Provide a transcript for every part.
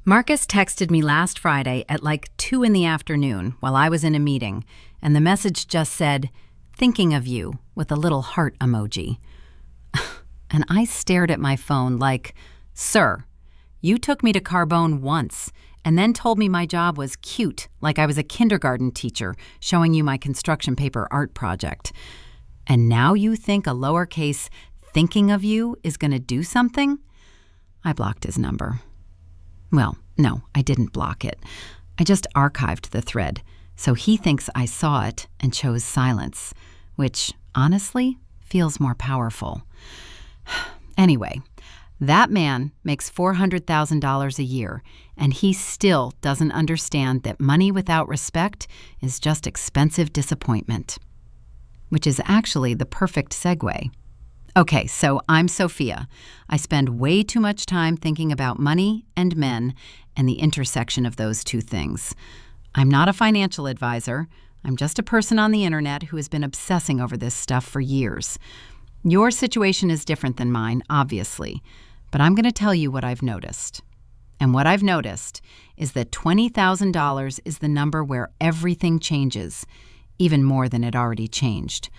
Marcus texted me last Friday at like 2 in the afternoon while I was in a meeting, and the message just said, "Thinking of you," with a little heart emoji. And I stared at my phone like, "Sir, you took me to Carbone once and then told me my job was cute, like I was a kindergarten teacher showing you my construction paper art project. And now you think a lowercase thinking of you is going to do something?" I blocked his number. Well, no, I didn't block it. I just archived the thread, so he thinks I saw it and chose silence, which, honestly, feels more powerful. Anyway, that man makes $400,000 a year, and he still doesn't understand that money without respect is just expensive disappointment. Which is actually the perfect segue. Okay, so I'm Sophia. I spend way too much time thinking about money and men and the intersection of those two things. I'm not a financial advisor. I'm just a person on the internet who has been obsessing over this stuff for years. Your situation is different than mine, obviously, but I'm going to tell you what I've noticed. And what I've noticed is that $20,000 is the number where everything changes, even more than it already changed.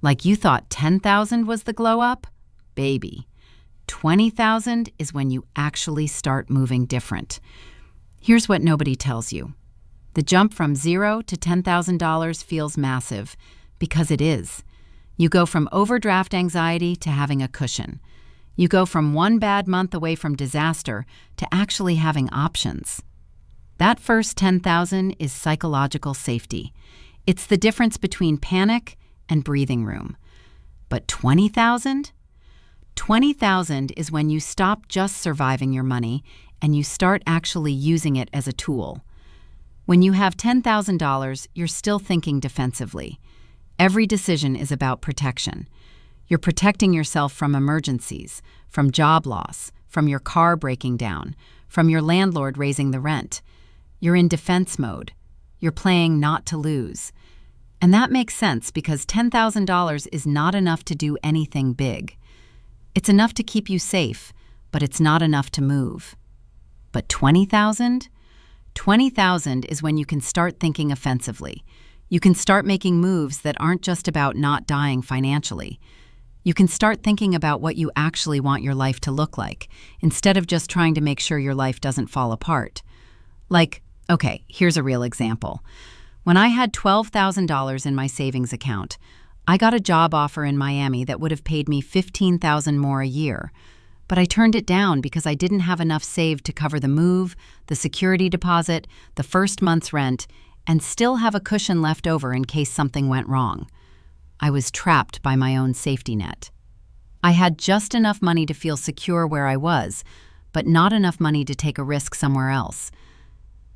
Like you thought 10,000 was the glow up? Baby. 20,000 is when you actually start moving different. Here's what nobody tells you. The jump from $0 to $10,000 feels massive, because it is. You go from overdraft anxiety to having a cushion. You go from one bad month away from disaster to actually having options. That first 10,000 is psychological safety. It's the difference between panic and breathing room. But 20,000? 20,000 is when you stop just surviving your money and you start actually using it as a tool. When you have $10,000, you're still thinking defensively. Every decision is about protection. You're protecting yourself from emergencies, from job loss, from your car breaking down, from your landlord raising the rent. You're in defense mode. You're playing not to lose. And that makes sense because $10,000 is not enough to do anything big. It's enough to keep you safe, but it's not enough to move. But 20,000? 20,000 is when you can start thinking offensively. You can start making moves that aren't just about not dying financially. You can start thinking about what you actually want your life to look like, instead of just trying to make sure your life doesn't fall apart. Like, okay, here's a real example. When I had $12,000 in my savings account, I got a job offer in Miami that would have paid me $15,000 more a year. But I turned it down because I didn't have enough saved to cover the move, the security deposit, the first month's rent, and still have a cushion left over in case something went wrong. I was trapped by my own safety net. I had just enough money to feel secure where I was, but not enough money to take a risk somewhere else.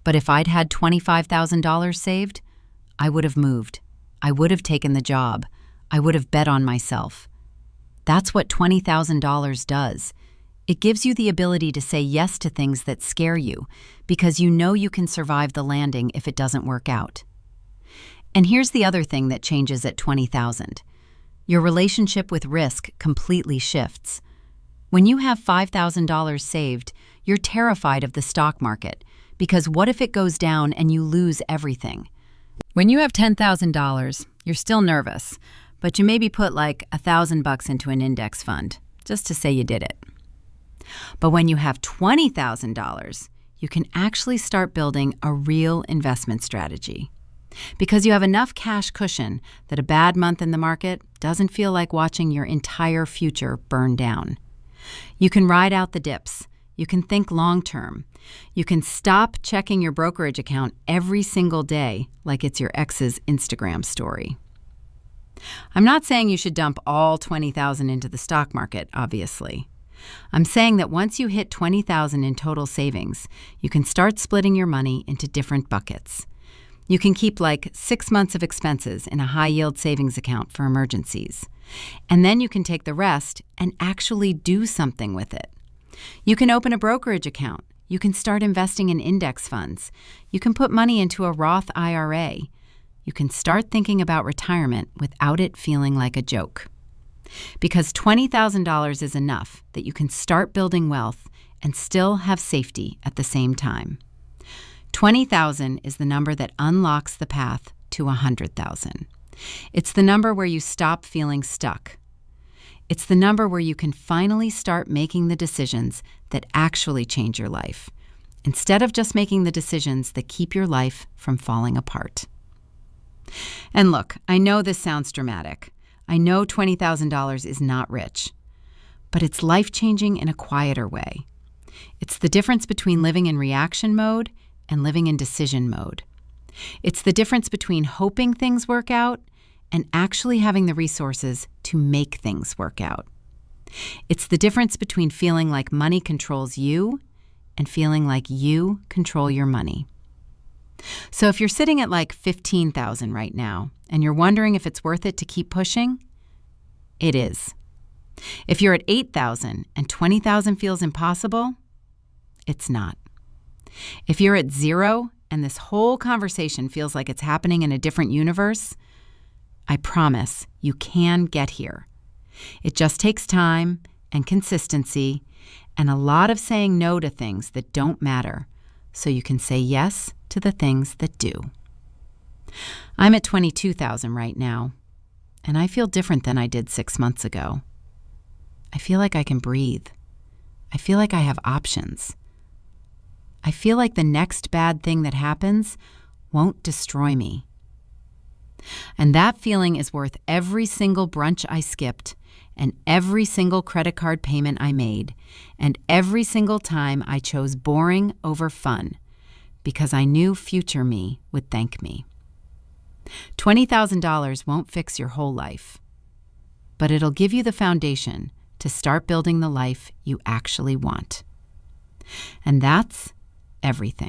But if I'd had $25,000 saved, I would have moved. I would have taken the job. I would have bet on myself. That's what $20,000 does. It gives you the ability to say yes to things that scare you because you know you can survive the landing if it doesn't work out. And here's the other thing that changes at 20,000. Your relationship with risk completely shifts. When you have $5,000 saved, you're terrified of the stock market because what if it goes down and you lose everything? When you have $10,000, you're still nervous, but you maybe put like $1,000 into an index fund just to say you did it. But when you have $20,000, you can actually start building a real investment strategy. Because you have enough cash cushion that a bad month in the market doesn't feel like watching your entire future burn down. You can ride out the dips. You can think long-term. You can stop checking your brokerage account every single day like it's your ex's Instagram story. I'm not saying you should dump all $20,000 into the stock market, obviously. I'm saying that once you hit $20,000 in total savings, you can start splitting your money into different buckets. You can keep like 6 months of expenses in a high-yield savings account for emergencies. And then you can take the rest and actually do something with it. You can open a brokerage account. You can start investing in index funds. You can put money into a Roth IRA. You can start thinking about retirement without it feeling like a joke. Because $20,000 is enough that you can start building wealth and still have safety at the same time. 20,000 is the number that unlocks the path to 100,000. It's the number where you stop feeling stuck. It's the number where you can finally start making the decisions that actually change your life, instead of just making the decisions that keep your life from falling apart. And look, I know this sounds dramatic. I know $20,000 is not rich, but it's life-changing in a quieter way. It's the difference between living in reaction mode and living in decision mode. It's the difference between hoping things work out and actually having the resources to make things work out. It's the difference between feeling like money controls you and feeling like you control your money. So if you're sitting at like 15,000 right now and you're wondering if it's worth it to keep pushing, it is. If you're at 8,000 and 20,000 feels impossible, it's not. If you're at 0 and this whole conversation feels like it's happening in a different universe, I promise you can get here. It just takes time and consistency and a lot of saying no to things that don't matter so you can say yes to the things that do. I'm at 22,000 right now, and I feel different than I did 6 months ago. I feel like I can breathe. I feel like I have options. I feel like the next bad thing that happens won't destroy me. And that feeling is worth every single brunch I skipped and every single credit card payment I made and every single time I chose boring over fun because I knew future me would thank me. $20,000 won't fix your whole life, but it'll give you the foundation to start building the life you actually want. And that's everything.